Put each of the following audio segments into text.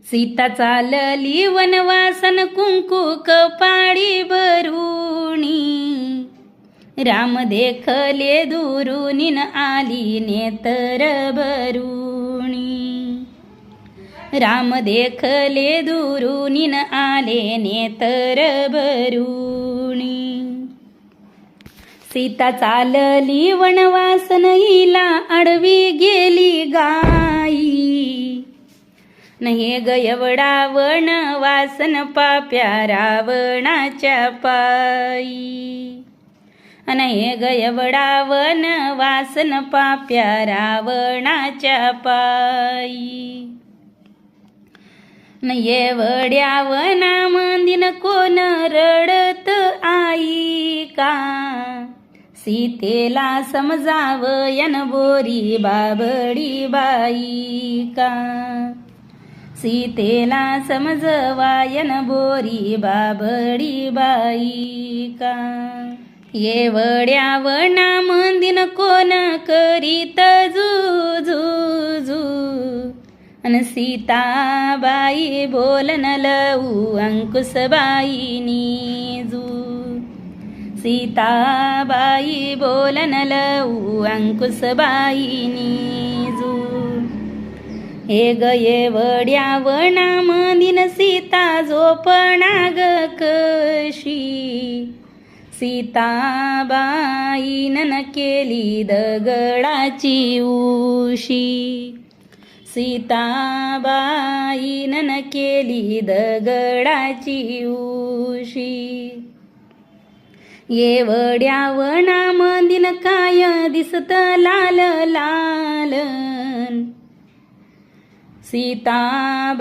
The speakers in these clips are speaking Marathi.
सीता चालली वनवासन कुंकू कपाळी भरुणी, राम देखले दुरुनीन आली नेतर भरुणी, राम देखले दुरुनीन आले नेतर भरुणी. सीता चालली वनवासन हिला आडवी गेली गाई, हे ग एवढा वनवासन पाप्या रावणाच्या पायी, हे ग एवढा वनवासन पाप्या रावणाच्या पायी. एवढ्या वनामंदीन कोण रडत आई का, सीतेला समजावयन बोरी बाबडी बाई का, सीतेला समजवायन बोरी बाबडी बाई का. एवढ्या वनामंदीन कोण करीत जुजू, अन सीताबाई बोलन लऊ अंकुशबाईनी जू, सीताबाई बोलन लऊ अंकुशबाईनी जू. हे ग एवढ्या वनामंदीन सीता झोपणा ग कशी, सीताबाईनं केली दगडाची उशी, सीताबाईनं केली दगडाची उशी. एवढ्या वनामंदीन काय दिसत लाल लाल, सीताबाईनं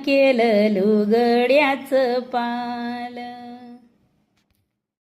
केलं लुगड्याचं पालन.